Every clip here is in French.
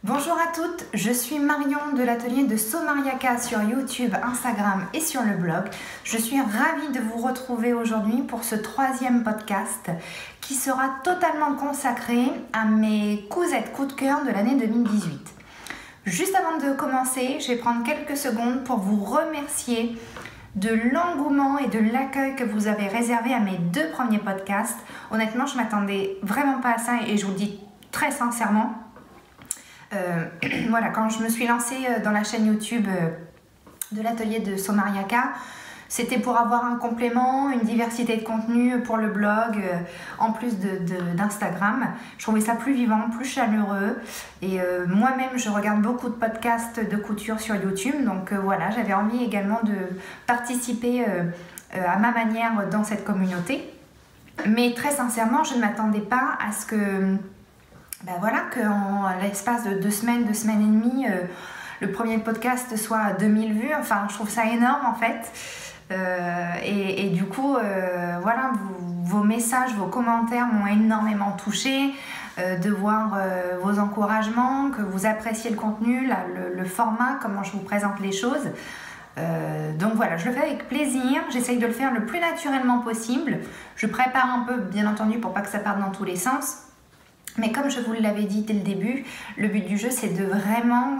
Bonjour à toutes, je suis Marion de l'atelier de Somariaka sur YouTube, Instagram et sur le blog. Je suis ravie de vous retrouver aujourd'hui pour ce troisième podcast qui sera totalement consacré à mes cousettes coup de cœur de l'année 2018. Juste avant de commencer, je vais prendre quelques secondes pour vous remercier de l'engouement et de l'accueil que vous avez réservé à mes deux premiers podcasts. Honnêtement, je ne m'attendais vraiment pas à ça et je vous le dis très sincèrement. Voilà, quand je me suis lancée dans la chaîne YouTube de l'atelier de Somariaka, c'était pour avoir un complément, une diversité de contenu pour le blog, en plus d'Instagram. Je trouvais ça plus vivant, plus chaleureux. Et moi-même, je regarde beaucoup de podcasts de couture sur YouTube. Donc voilà, j'avais envie également de participer à ma manière dans cette communauté. Mais très sincèrement, je ne m'attendais pas à ce que... voilà, qu'en l'espace de 2 semaines, 2 semaines et demie, le premier podcast soit à 2000 vues. Enfin, je trouve ça énorme en fait. Et du coup, voilà, vos messages, vos commentaires m'ont énormément touchée. De voir vos encouragements, que vous appréciez le contenu, le format, comment je vous présente les choses. Donc voilà, je le fais avec plaisir. J'essaye de le faire le plus naturellement possible. Je prépare un peu, bien entendu, pour pas que ça parte dans tous les sens. Mais comme je vous l'avais dit dès le début, le but du jeu c'est de vraiment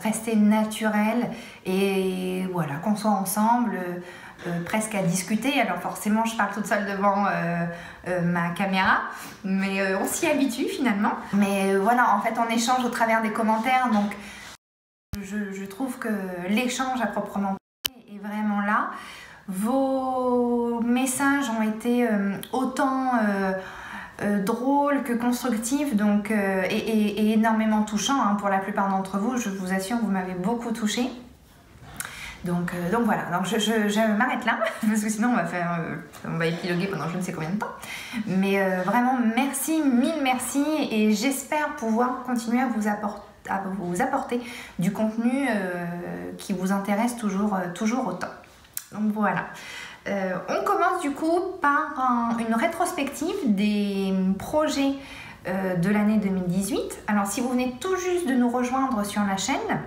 rester naturel et voilà, qu'on soit ensemble, presque à discuter. Alors forcément je parle toute seule devant ma caméra, mais on s'y habitue finalement. Mais voilà, en fait on échange au travers des commentaires, donc je trouve que l'échange à proprement parler est vraiment là. Vos messages ont été autant... drôle que constructif, donc, et énormément touchant pour la plupart d'entre vous. Je vous assure, vous m'avez beaucoup touché. Donc voilà, donc je m'arrête là parce que sinon on va épiloguer pendant je ne sais combien de temps. Mais vraiment merci, mille merci, et j'espère pouvoir continuer à vous apporter du contenu qui vous intéresse toujours autant. Donc voilà. On commence du coup par une rétrospective des projets de l'année 2018. Alors si vous venez tout juste de nous rejoindre sur la chaîne,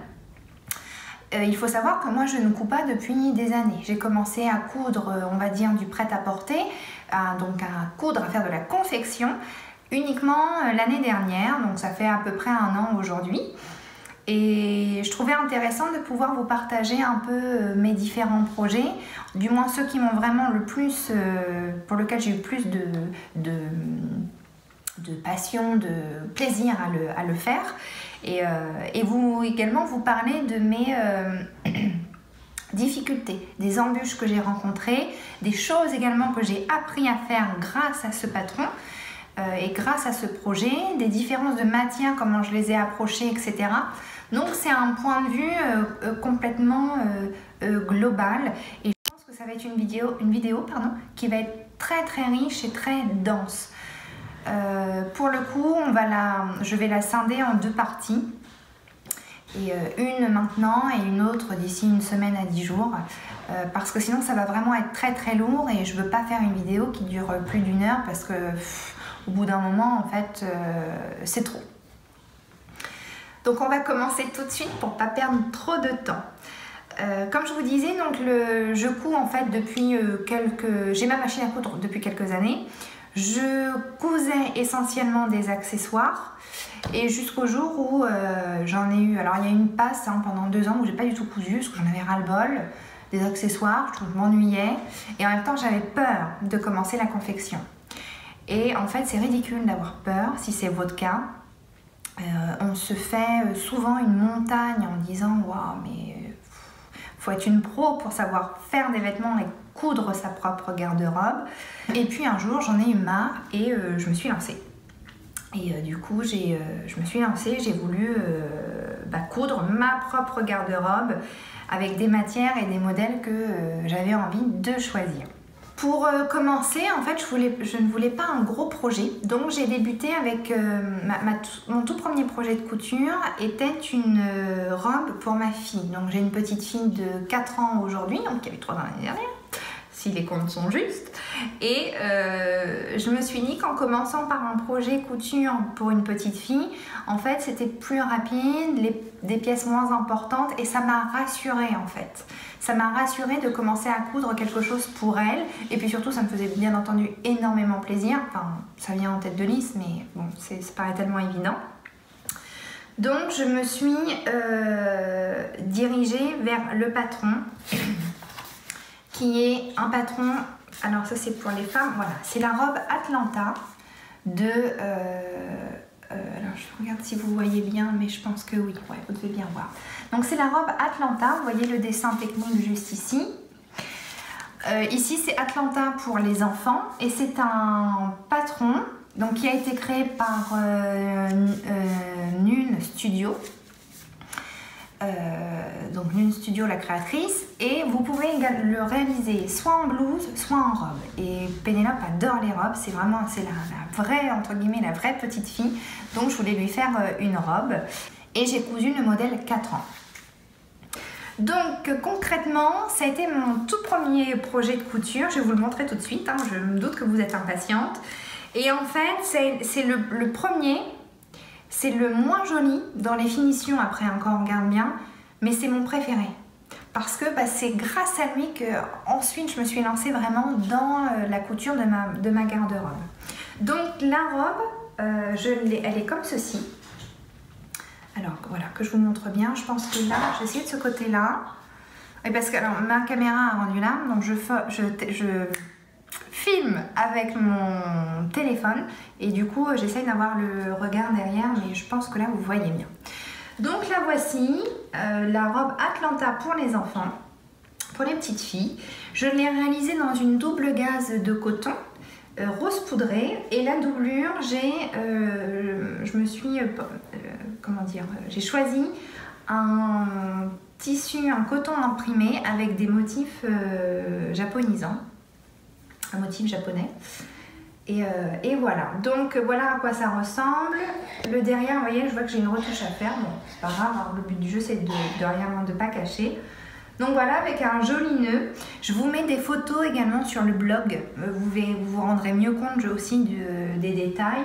il faut savoir que moi je ne couds pas depuis des années. J'ai commencé à coudre, on va dire, du prêt-à-porter, donc à coudre, à faire de la confection uniquement l'année dernière, donc ça fait à peu près 1 an aujourd'hui. Et je trouvais intéressant de pouvoir vous partager un peu mes différents projets, du moins ceux qui m'ont vraiment le plus, pour lesquels j'ai eu plus de passion, de plaisir à le faire. Et vous également vous parler de mes difficultés, des embûches que j'ai rencontrées, des choses également que j'ai appris à faire grâce à ce patron. Et grâce à ce projet, des différences de matière, comment je les ai approchées, etc. Donc c'est un point de vue complètement global, et je pense que ça va être une vidéo qui va être très très riche et très dense. Pour le coup, je vais la scinder en 2 parties, et une maintenant et une autre d'ici 1 semaine à 10 jours, parce que sinon ça va vraiment être très très lourd et je ne veux pas faire une vidéo qui dure plus d'1 heure parce que au bout d'un moment, en fait, c'est trop. Donc on va commencer tout de suite pour ne pas perdre trop de temps. Comme je vous disais, donc je couds en fait depuis j'ai ma machine à coudre depuis quelques années. Je cousais essentiellement des accessoires et jusqu'au jour où j'en ai eu... Alors il y a eu une passe pendant 2 ans où j'ai pas du tout cousu parce que j'en avais ras-le-bol des accessoires, je m'ennuyais et en même temps j'avais peur de commencer la confection. Et en fait c'est ridicule d'avoir peur si c'est votre cas. On se fait souvent une montagne en disant « Waouh, mais faut être une pro pour savoir faire des vêtements et coudre sa propre garde-robe. » Et puis un jour j'en ai eu marre et je me suis lancée. Et du coup je me suis lancée, j'ai voulu coudre ma propre garde-robe avec des matières et des modèles que j'avais envie de choisir. Pour commencer, en fait, je ne voulais pas un gros projet, donc j'ai débuté avec mon tout premier projet de couture était une robe pour ma fille. Donc j'ai une petite fille de 4 ans aujourd'hui, donc qui avait 3 ans l'année dernière, si les comptes sont justes. Et je me suis dit qu'en commençant par un projet couture pour une petite fille, en fait c'était plus rapide, des pièces moins importantes, et ça m'a rassurée en fait. Ça m'a rassurée de commencer à coudre quelque chose pour elle, et puis surtout ça me faisait bien entendu énormément plaisir. Enfin, ça vient en tête de liste, mais bon, ça paraît tellement évident. Donc je me suis dirigée vers le patron, qui est un patron, alors ça c'est pour les femmes, voilà, c'est la robe Atlanta de, alors je regarde si vous voyez bien, mais je pense que oui, ouais, vous devez bien voir. Donc c'est la robe Atlanta, vous voyez le dessin technique juste ici. Ici c'est Atlanta pour les enfants, et c'est un patron donc, qui a été créé par Nune Studio. Donc Nune Studio, la créatrice, et vous pouvez le réaliser soit en blouse, soit en robe. Et Pénélope adore les robes, c'est vraiment la vraie, entre guillemets, la vraie petite fille. Donc je voulais lui faire une robe, et j'ai cousu le modèle 4 ans. Donc concrètement, ça a été mon tout premier projet de couture. Je vais vous le montrer tout de suite, hein. Je me doute que vous êtes impatiente. Et en fait, c'est le premier, c'est le moins joli dans les finitions, après encore on regarde bien, mais c'est mon préféré. Parce que c'est grâce à lui que ensuite je me suis lancée vraiment dans la couture de ma garde-robe. Donc la robe, elle est comme ceci. Alors voilà, que je vous montre bien, je pense que là, j'ai essayé de ce côté-là. Et parce que alors, ma caméra a rendu là, donc je filme avec mon téléphone, et du coup j'essaye d'avoir le regard derrière, mais je pense que là vous voyez bien. Donc la voici, la robe Atlanta pour les enfants, pour les petites filles. Je l'ai réalisée dans une double gaze de coton rose poudré, et la doublure, j'ai choisi un tissu, un coton imprimé avec des motifs japonisants, un motif japonais, et voilà. Donc voilà à quoi ça ressemble. Le derrière, vous voyez, je vois que j'ai une retouche à faire, bon c'est pas grave, hein. Le but du jeu c'est de rien, de pas cacher. Donc voilà, avec un joli nœud. Je vous mets des photos également sur le blog, vous rendrez mieux compte aussi des détails.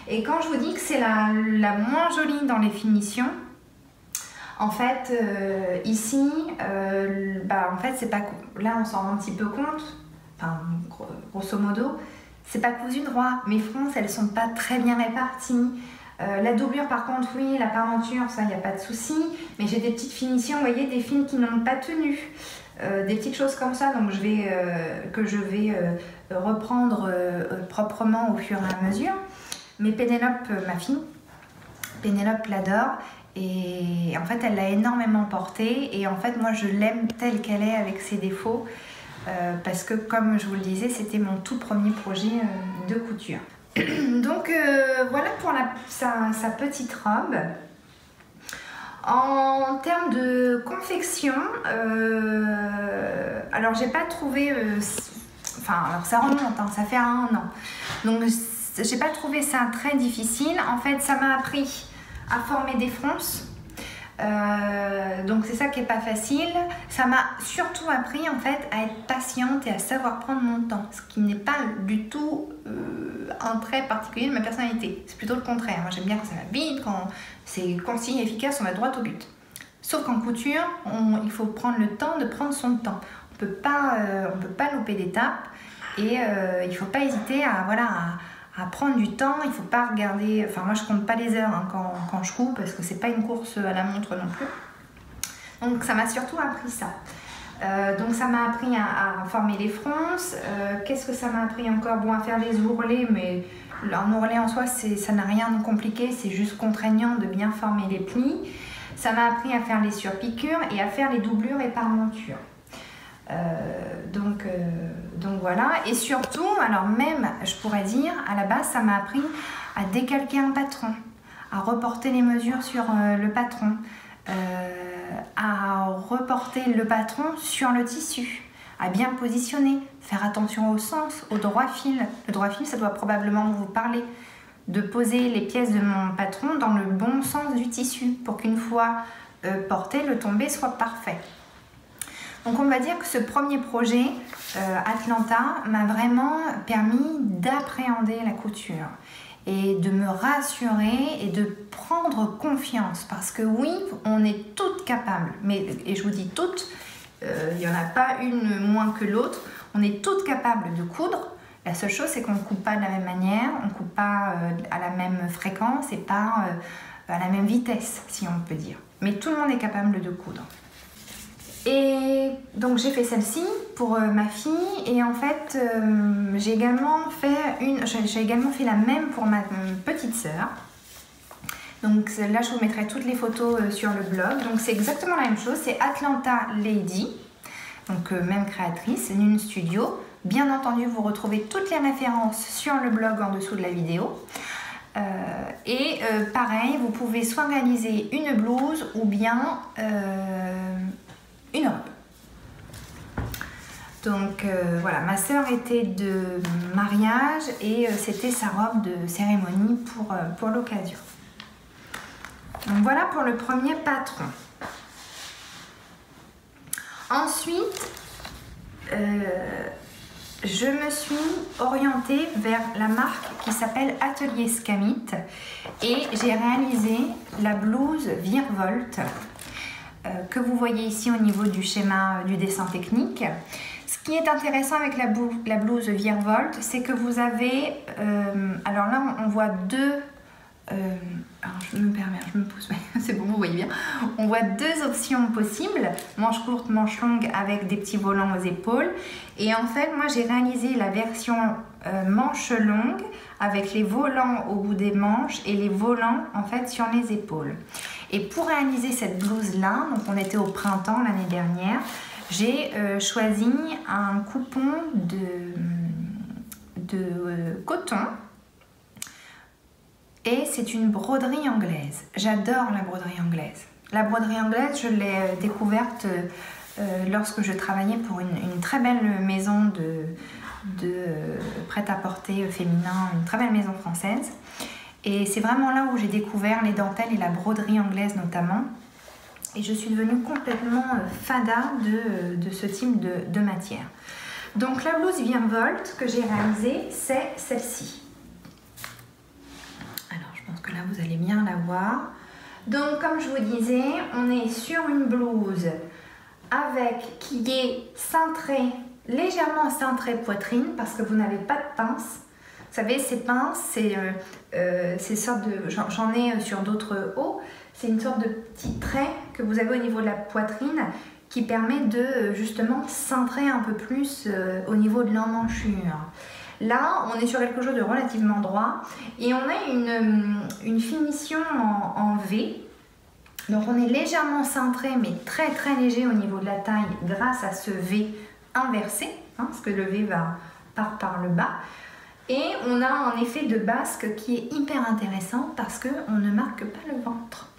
Et quand je vous dis que c'est la moins jolie dans les finitions, en fait ici, en fait c'est pas, là on s'en rend un petit peu compte, enfin grosso modo, c'est pas cousu droit. Mes fronces elles sont pas très bien réparties. La doublure par contre, oui, la parenture, ça il n'y a pas de souci, mais j'ai des petites finitions, vous voyez, des fils qui n'ont pas tenu, des petites choses comme ça, donc que je vais reprendre proprement au fur et à mesure. Mais Pénélope, ma fille, Pénélope l'adore, et en fait elle l'a énormément portée, et en fait moi je l'aime telle qu'elle est avec ses défauts, parce que comme je vous le disais, c'était mon tout premier projet de couture. Donc voilà pour sa petite robe. En termes de confection, alors j'ai pas trouvé, alors ça remonte, hein, ça fait 1 an, donc j'ai pas trouvé ça très difficile. En fait ça m'a appris à former des fronces, donc c'est ça qui est pas facile. Ça m'a surtout appris en fait à être patiente et à savoir prendre mon temps, ce qui n'est pas du tout un trait particulier de ma personnalité. C'est plutôt le contraire. Moi j'aime bien quand ça va vite, quand c'est concis, efficace, on va droit au but. Sauf qu'en couture, il faut prendre le temps de prendre son temps. On peut pas louper d'étapes, et il ne faut pas hésiter à prendre du temps. Il ne faut pas regarder, enfin moi je compte pas les heures hein, quand je couds, parce que c'est pas une course à la montre non plus. Donc ça m'a surtout appris ça. Donc ça m'a appris à former les fronces. Qu'est-ce que ça m'a appris encore? Bon, à faire les ourlets, mais un ourlet en soi ça n'a rien de compliqué, c'est juste contraignant de bien former les plis. Ça m'a appris à faire les surpiqûres et à faire les doublures et par monture. Donc voilà, et surtout, alors même je pourrais dire, à la base ça m'a appris à décalquer un patron, à reporter les mesures sur le patron, à reporter le patron sur le tissu, à bien positionner, faire attention au sens, au droit fil. Le droit fil, ça doit probablement vous parler, de poser les pièces de mon patron dans le bon sens du tissu pour qu'une fois porté, le tombé soit parfait. Donc on va dire que ce premier projet, Atlanta, m'a vraiment permis d'appréhender la couture et de me rassurer et de prendre confiance. Parce que oui, on est toutes capables, et je vous dis toutes, il n'y en a pas une moins que l'autre, on est toutes capables de coudre. La seule chose, c'est qu'on ne coupe pas de la même manière, on ne coupe pas à la même fréquence et pas à la même vitesse, si on peut dire. Mais tout le monde est capable de coudre. Et donc j'ai fait celle-ci pour ma fille, et en fait j'ai également fait la même pour ma petite sœur. Donc là je vous mettrai toutes les photos sur le blog. Donc c'est exactement la même chose, c'est Atlanta Lady, donc même créatrice, Nune Studio. Bien entendu, vous retrouvez toutes les références sur le blog en dessous de la vidéo. Pareil, vous pouvez soit réaliser une blouse ou bien une robe. Donc voilà, ma sœur était de mariage et c'était sa robe de cérémonie pour l'occasion. Donc voilà pour le premier patron. Ensuite, je me suis orientée vers la marque qui s'appelle Atelier Scamit et j'ai réalisé la blouse Virevolt que vous voyez ici au niveau du schéma du dessin technique. Ce qui est intéressant avec la blouse Virevolt, c'est que vous avez, alors là on voit deux, alors je me permets, je me pousse, c'est bon, vous voyez bien, on voit deux options possibles, manche courte, manche longue avec des petits volants aux épaules, et en fait moi j'ai réalisé la version manche longue avec les volants au bout des manches et les volants en fait sur les épaules. Et pour réaliser cette blouse là, donc on était au printemps l'année dernière, j'ai choisi un coupon de coton. Et c'est une broderie anglaise. J'adore la broderie anglaise. La broderie anglaise, je l'ai découverte lorsque je travaillais pour une très belle maison de prêt-à-porter féminin, une très belle maison française. Et c'est vraiment là où j'ai découvert les dentelles et la broderie anglaise notamment. Et je suis devenue complètement fada de ce type de matière. Donc la blouse Virevolt que j'ai réalisée, c'est celle-ci. Que là vous allez bien la voir. Donc comme je vous disais, on est sur une blouse qui est cintrée, légèrement cintrée poitrine, parce que vous n'avez pas de pince. Vous savez, ces pinces, c'est sorte de, j'en ai sur d'autres hauts, c'est une sorte de petit trait que vous avez au niveau de la poitrine qui permet de justement cintrer un peu plus au niveau de l'emmanchure. Là, on est sur quelque chose de relativement droit et on a une finition en V. Donc on est légèrement cintré mais très très léger au niveau de la taille grâce à ce V inversé, hein, parce que le V part par le bas. Et on a un effet de basque qui est hyper intéressant parce qu'on ne marque pas le ventre.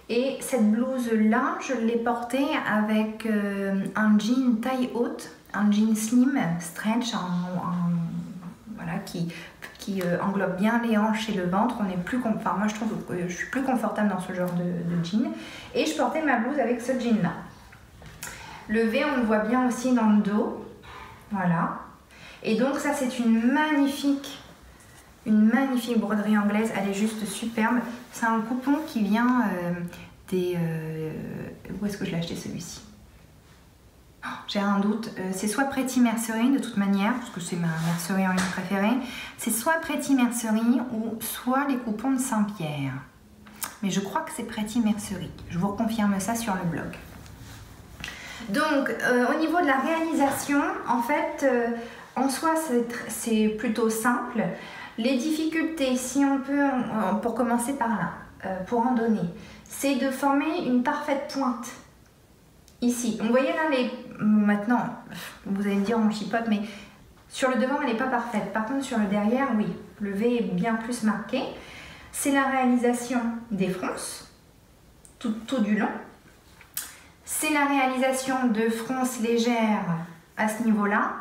Et cette blouse là, je l'ai portée avec un jean taille haute, un jean slim, stretch, voilà, qui englobe bien les hanches et le ventre. On est plus, enfin, moi je trouve que je suis plus confortable dans ce genre de jean. Et je portais ma blouse avec ce jean là. Le V, on le voit bien aussi dans le dos. Voilà. Et donc ça c'est une magnifique broderie anglaise. Elle est juste superbe. C'est un coupon qui vient où est-ce que je l'ai acheté celui-ci? J'ai un doute, c'est soit Pretty Mercerie de toute manière, parce que c'est ma mercerie en ligne préférée, c'est soit Pretty Mercerie ou soit les coupons de Saint-Pierre. Mais je crois que c'est Pretty Mercerie, je vous reconfirme ça sur le blog. Donc au niveau de la réalisation, en fait, en soi c'est plutôt simple. Les difficultés, si on peut, pour commencer par là, pour en donner, c'est de former une parfaite pointe. Ici, donc vous voyez là, maintenant, vous allez me dire on chipote, mais sur le devant elle n'est pas parfaite. Par contre sur le derrière, oui, le V est bien plus marqué. C'est la réalisation des fronces, tout du long. C'est la réalisation de fronces légères à ce niveau-là.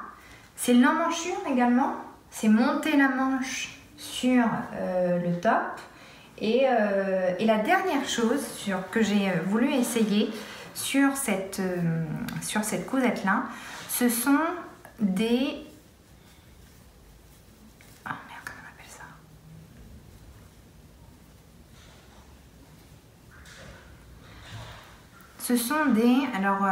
C'est l'emmanchure également, c'est monter la manche sur le top. Et la dernière chose que j'ai voulu essayer, sur cette cousette-là, ce sont des... Ah merde, comment on appelle ça? Ce sont des... Alors,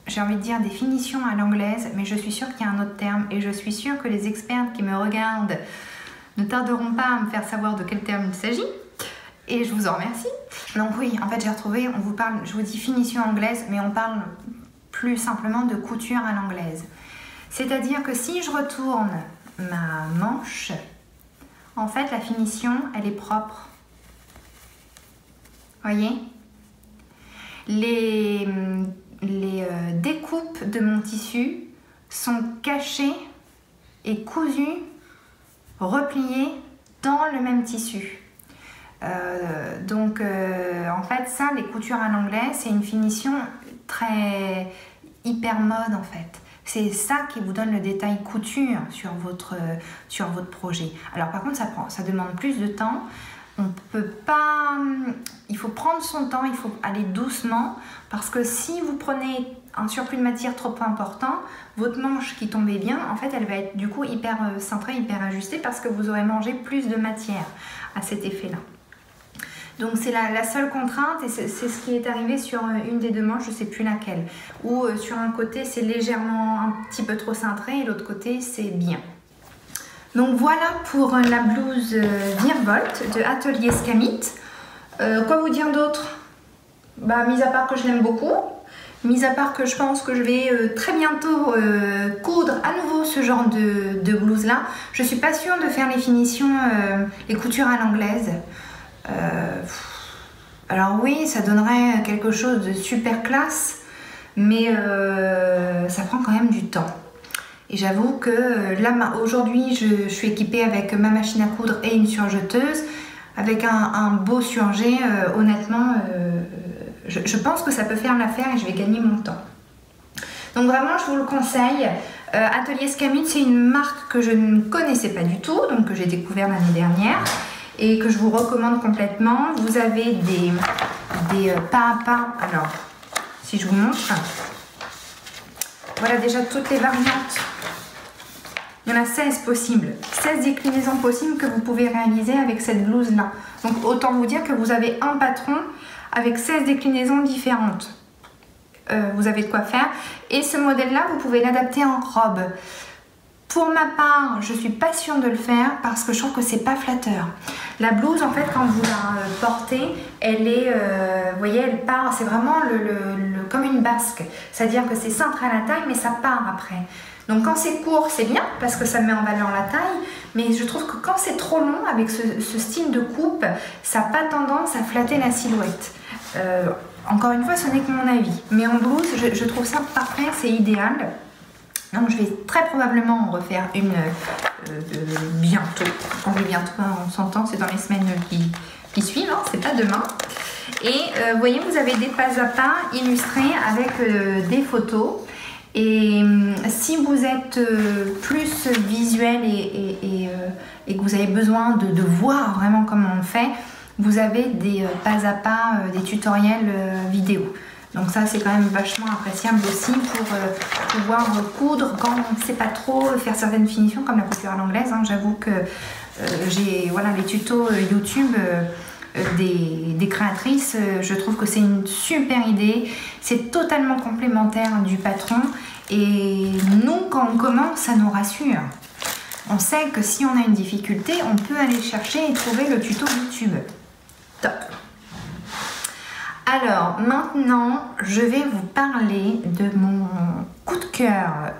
j'ai envie de dire des finitions à l'anglaise, mais je suis sûre qu'il y a un autre terme et je suis sûre que les experts qui me regardent ne tarderont pas à me faire savoir de quel terme il s'agit. Et je vous en remercie. Donc oui, en fait j'ai retrouvé, on vous parle, je vous dis finition anglaise, mais on parle plus simplement de couture à l'anglaise. C'est-à-dire que si je retourne ma manche, en fait la finition, elle est propre. Voyez? Les découpes de mon tissu sont cachées et cousues, repliées dans le même tissu. En fait ça, les coutures à l'anglaise, c'est une finition très hyper mode en fait. C'est ça qui vous donne le détail couture sur votre projet. Alors par contre ça demande plus de temps. On peut pas, il faut prendre son temps, il faut aller doucement parce que si vous prenez un surplus de matière trop important, votre manche qui tombait bien, en fait elle va être du coup hyper cintrée, hyper ajustée parce que vous aurez mangé plus de matière à cet effet là. Donc c'est la seule contrainte et c'est ce qui est arrivé sur une des deux manches, je ne sais plus laquelle. Où sur un côté c'est légèrement un petit peu trop cintré et l'autre côté c'est bien. Donc voilà pour la blouse Virevolt de Atelier Scamit. Quoi vous dire d'autre? Bah, mis à part que je l'aime beaucoup, mis à part que je pense que je vais très bientôt coudre à nouveau ce genre de blouse là. Je suis pas sûre de faire les finitions, les coutures à l'anglaise. Alors oui, ça donnerait quelque chose de super classe, mais ça prend quand même du temps. Et j'avoue que là, aujourd'hui, je suis équipée avec ma machine à coudre et une surjeteuse. Avec un beau surjet, honnêtement, je pense que ça peut faire l'affaire et je vais gagner mon temps. Donc vraiment, je vous le conseille. Atelier Scamit, c'est une marque que je ne connaissais pas du tout, donc que j'ai découvert l'année dernière et que je vous recommande complètement. Vous avez des pas à pas. Alors, si je vous montre, voilà déjà toutes les variantes. Il y en a 16 possibles, 16 déclinaisons possibles que vous pouvez réaliser avec cette blouse là. Donc autant vous dire que vous avez un patron avec 16 déclinaisons différentes. Vous avez de quoi faire. Et ce modèle là, vous pouvez l'adapter en robe. Pour ma part, je suis pas sûre de le faire parce que je trouve que c'est pas flatteur. La blouse, en fait, quand vous la portez, elle est, vous voyez, elle part, c'est vraiment comme une basque. C'est-à-dire que c'est cintré à la taille, mais ça part après. Donc quand c'est court, c'est bien parce que ça met en valeur la taille, mais je trouve que quand c'est trop long, avec ce style de coupe, ça n'a pas tendance à flatter la silhouette. Encore une fois, ce n'est que mon avis. Mais en blouse, je trouve ça parfait, c'est idéal. Donc je vais très probablement en refaire une bientôt. Quand je dis bientôt, on s'entend, c'est dans les semaines qui suivent, hein, c'est pas demain. Et vous voyez, vous avez des pas à pas illustrés avec des photos. Et si vous êtes plus visuel et que vous avez besoin de voir vraiment comment on fait, vous avez des pas à pas, des tutoriels vidéo. Donc ça c'est quand même vachement appréciable aussi pour pouvoir coudre quand on ne sait pas trop faire certaines finitions comme la couture à l'anglaise. Hein. J'avoue que j'ai les tutos YouTube des créatrices, je trouve que c'est une super idée, c'est totalement complémentaire du patron et nous quand on commence ça nous rassure. On sait que si on a une difficulté on peut aller chercher et trouver le tuto YouTube. Top. Alors maintenant je vais vous parler de mon coup de cœur,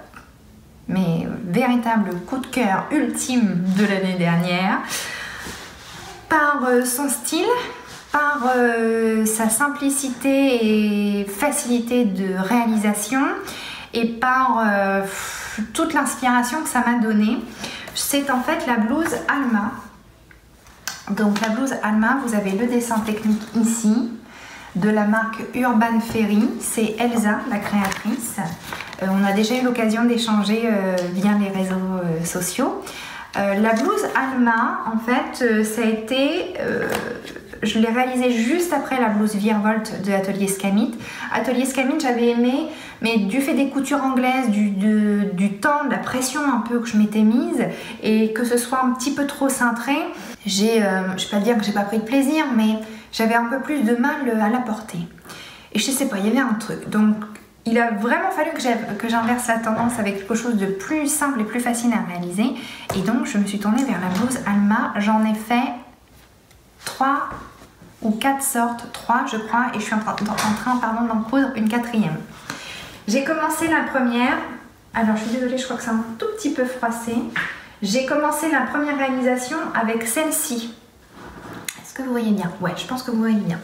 mais véritable coup de cœur ultime de l'année dernière. Par son style, par sa simplicité et facilité de réalisation et par toute l'inspiration que ça m'a donné. C'est en fait la blouse Alma. Donc la blouse Alma, vous avez le dessin technique ici de la marque Urban Ferry. C'est Elsa, la créatrice. On a déjà eu l'occasion d'échanger via les réseaux sociaux. La blouse Alma, en fait, ça a été je l'ai réalisé juste après la blouse Virevolt de Atelier Scamit. Atelier Scamit, j'avais aimé, mais du fait des coutures anglaises, du temps, de la pression un peu que je m'étais mise, et que ce soit un petit peu trop cintré, je vais pas dire que j'ai pas pris de plaisir, mais j'avais un peu plus de mal à la porter. Et je sais pas, il y avait un truc. Donc, il a vraiment fallu que j'inverse la tendance avec quelque chose de plus simple et plus facile à réaliser. Et donc, je me suis tournée vers la blouse Alma. J'en ai fait 3 ou 4 sortes, 3 je crois, et je suis en train d'en coudre une 4e. J'ai commencé la première. Alors, je suis désolée, je crois que c'est un tout petit peu froissé. J'ai commencé la première réalisation avec celle-ci. Est-ce que vous voyez bien? Ouais, je pense que vous voyez bien.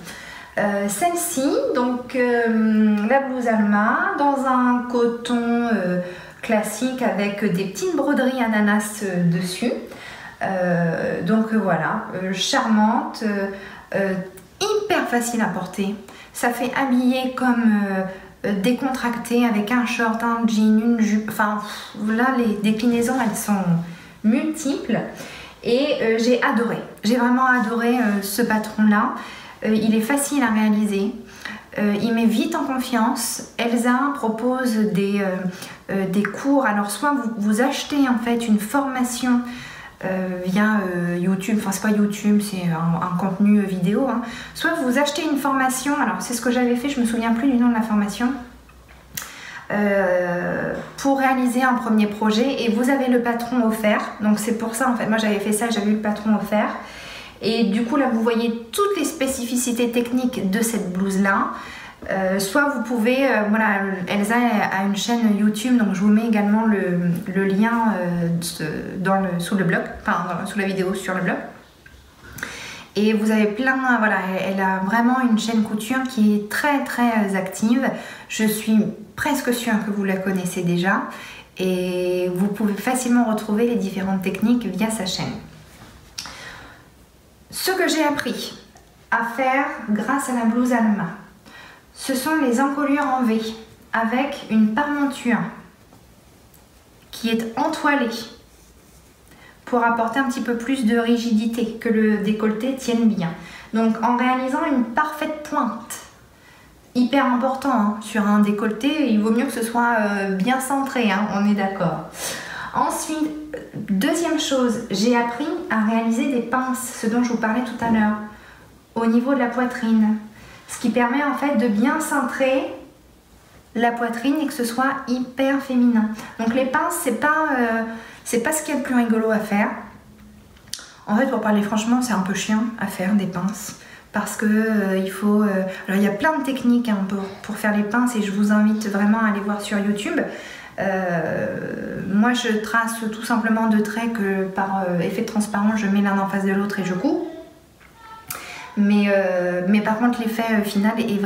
Celle-ci, donc la blouse Alma, dans un coton classique avec des petites broderies ananas dessus. Donc voilà, charmante, hyper facile à porter. Ça fait habiller comme décontracté avec un short, un jean, une jupe. Enfin là, les déclinaisons, elles sont multiples. Et j'ai adoré. J'ai vraiment adoré ce patron-là. Il est facile à réaliser, il met vite en confiance. Elsa propose des cours. Alors soit vous achetez en fait une formation via YouTube, enfin c'est pas YouTube, c'est un contenu vidéo, hein. Soit vous achetez une formation, alors c'est ce que j'avais fait, je me souviens plus du nom de la formation, pour réaliser un premier projet, et vous avez le patron offert. Donc c'est pour ça en fait, moi j'avais fait ça, j'avais eu le patron offert. Et du coup là vous voyez toutes les spécificités techniques de cette blouse là. Soit vous pouvez, voilà, Elsa a une chaîne YouTube, donc je vous mets également le lien sous le blog, enfin sous la vidéo sur le blog. Et vous avez plein, voilà, elle a vraiment une chaîne couture qui est très très active. Je suis presque sûre que vous la connaissez déjà, et vous pouvez facilement retrouver les différentes techniques via sa chaîne. Ce que j'ai appris à faire grâce à la blouse Alma, ce sont les encolures en V avec une parmenture qui est entoilée pour apporter un petit peu plus de rigidité, que le décolleté tienne bien. Donc en réalisant une parfaite pointe, hyper important hein, sur un décolleté, il vaut mieux que ce soit bien centré, hein, on est d'accord. Ensuite, deuxième chose, j'ai appris à réaliser des pinces, ce dont je vous parlais tout à l'heure, au niveau de la poitrine. Ce qui permet en fait de bien centrer la poitrine et que ce soit hyper féminin. Donc les pinces, c'est pas ce qu'il y a de plus rigolo à faire. En fait, pour parler franchement, c'est un peu chiant à faire des pinces. Parce que il faut... alors il y a plein de techniques hein, pour faire les pinces, et je vous invite vraiment à aller voir sur YouTube. Moi je trace tout simplement deux traits que par effet de transparence je mets l'un en face de l'autre et je couds, mais par contre l'effet final est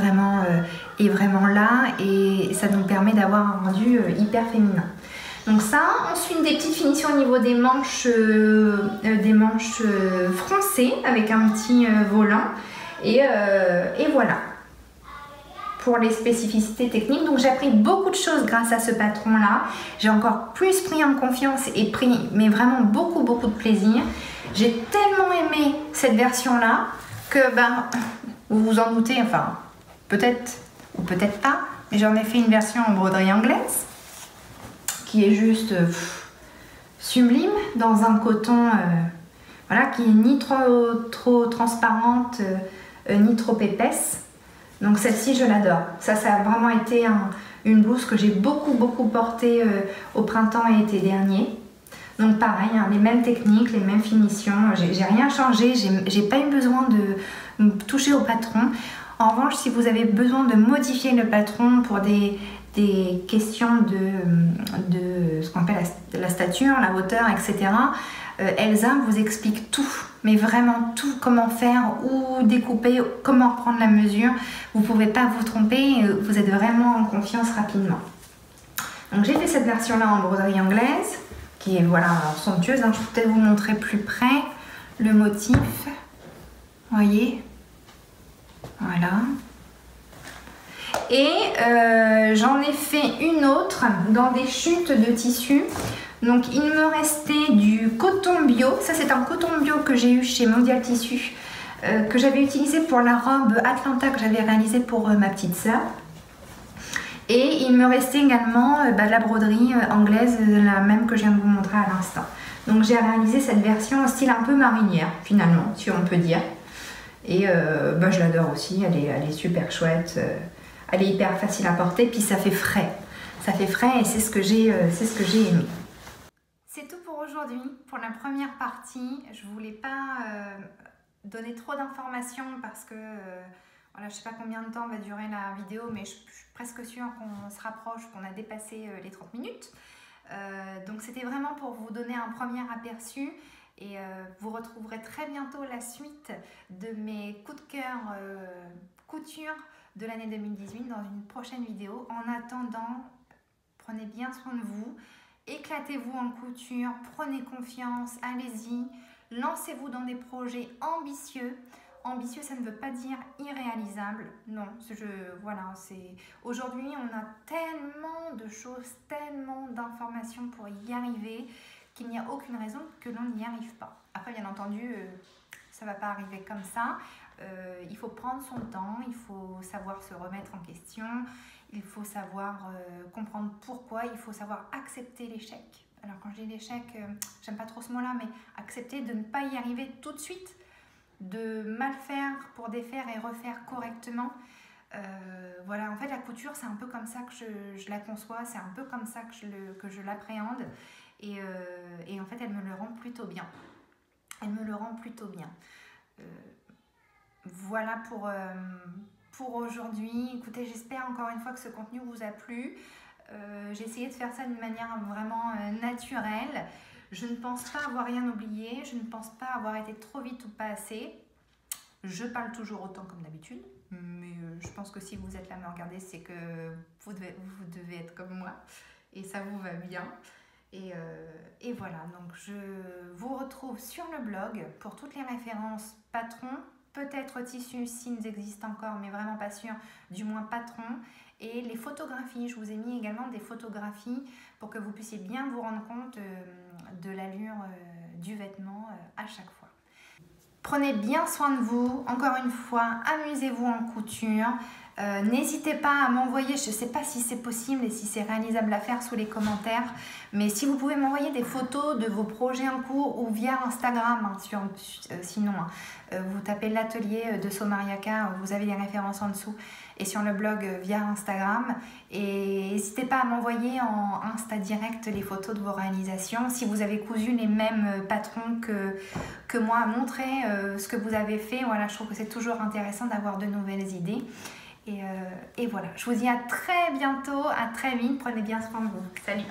vraiment là, et ça nous permet d'avoir un rendu hyper féminin. Donc ça, ensuite des petites finitions au niveau des manches froncées avec un petit volant, et voilà pour les spécificités techniques. Donc j'ai appris beaucoup de choses grâce à ce patron là. J'ai encore plus pris en confiance et pris mais vraiment beaucoup de plaisir. J'ai tellement aimé cette version là que ben vous vous en doutez, enfin peut-être ou peut-être pas, mais j'en ai fait une version en broderie anglaise qui est juste sublime, dans un coton voilà, qui est ni trop transparente ni trop épaisse. Donc celle-ci je l'adore. Ça a vraiment été une blouse que j'ai beaucoup portée au printemps et été dernier. Donc pareil, hein, les mêmes techniques, les mêmes finitions, j'ai rien changé, j'ai pas eu besoin de toucher au patron. En revanche, si vous avez besoin de modifier le patron pour des questions de ce qu'on appelle la stature, la hauteur, etc., Elsa vous explique tout, mais vraiment tout, comment faire, où découper, comment prendre la mesure. Vous ne pouvez pas vous tromper, vous êtes vraiment en confiance rapidement. Donc j'ai fait cette version là en broderie anglaise, qui est voilà somptueuse, hein. Je peux peut-être vous montrer plus près le motif, vous voyez, voilà. Et j'en ai fait une autre dans des chutes de tissu. Donc il me restait du coton bio. Ça c'est un coton bio que j'ai eu chez Mondial Tissu que j'avais utilisé pour la robe Atlanta que j'avais réalisée pour ma petite sœur. Et il me restait également la broderie anglaise, la même que je viens de vous montrer à l'instant. Donc j'ai réalisé cette version en style un peu marinière finalement, si on peut dire. Et je l'adore aussi, elle est super chouette, elle est hyper facile à porter, puis ça fait frais. Ça fait frais et c'est ce que j'ai aimé. C'est tout pour aujourd'hui, pour la première partie. Je ne voulais pas donner trop d'informations parce que voilà, je ne sais pas combien de temps va durer la vidéo, mais je suis presque sûre qu'on se rapproche, qu'on a dépassé les 30 minutes. Donc c'était vraiment pour vous donner un premier aperçu et vous retrouverez très bientôt la suite de mes coups de cœur couture de l'année 2018 dans une prochaine vidéo. En attendant, prenez bien soin de vous, éclatez-vous en couture, prenez confiance, allez-y, lancez-vous dans des projets ambitieux. Ambitieux, ça ne veut pas dire irréalisable, non, voilà, aujourd'hui on a tellement de choses, tellement d'informations pour y arriver qu'il n'y a aucune raison que l'on n'y arrive pas. Après bien entendu, ça ne va pas arriver comme ça, il faut prendre son temps, il faut savoir se remettre en question, il faut savoir comprendre pourquoi, il faut savoir accepter l'échec. Alors quand je dis l'échec, j'aime pas trop ce mot là, mais accepter de ne pas y arriver tout de suite, de mal faire pour défaire et refaire correctement. Voilà, en fait la couture c'est un peu comme ça que je la conçois, c'est un peu comme ça que je l'appréhende et en fait elle me le rend plutôt bien. Elle me le rend plutôt bien. Voilà pour aujourd'hui. Écoutez, j'espère encore une fois que ce contenu vous a plu. J'ai essayé de faire ça d'une manière vraiment naturelle. Je ne pense pas avoir rien oublié, je ne pense pas avoir été trop vite ou pas assez. Je parle toujours autant comme d'habitude, mais je pense que si vous êtes là à me regarder, c'est que vous devez être comme moi et ça vous va bien. Et voilà, donc je vous retrouve sur le blog pour toutes les références patrons, peut-être tissus s'ils existent encore, mais vraiment pas sûr, du moins patrons. Et les photographies, je vous ai mis également des photographies pour que vous puissiez bien vous rendre compte de l'allure du vêtement à chaque fois. Prenez bien soin de vous, encore une fois, amusez-vous en couture. N'hésitez pas à m'envoyer, je ne sais pas si c'est possible et si c'est réalisable à faire sous les commentaires, mais si vous pouvez m'envoyer des photos de vos projets en cours ou via Instagram, sinon vous tapez l'atelier de Somariaka, vous avez les références en dessous, et sur le blog via Instagram. Et n'hésitez pas à m'envoyer en Insta direct les photos de vos réalisations. Si vous avez cousu les mêmes patrons que moi, montrez ce que vous avez fait. Voilà, je trouve que c'est toujours intéressant d'avoir de nouvelles idées. Et voilà, je vous dis à très bientôt, à très vite. Prenez bien soin de vous. Salut!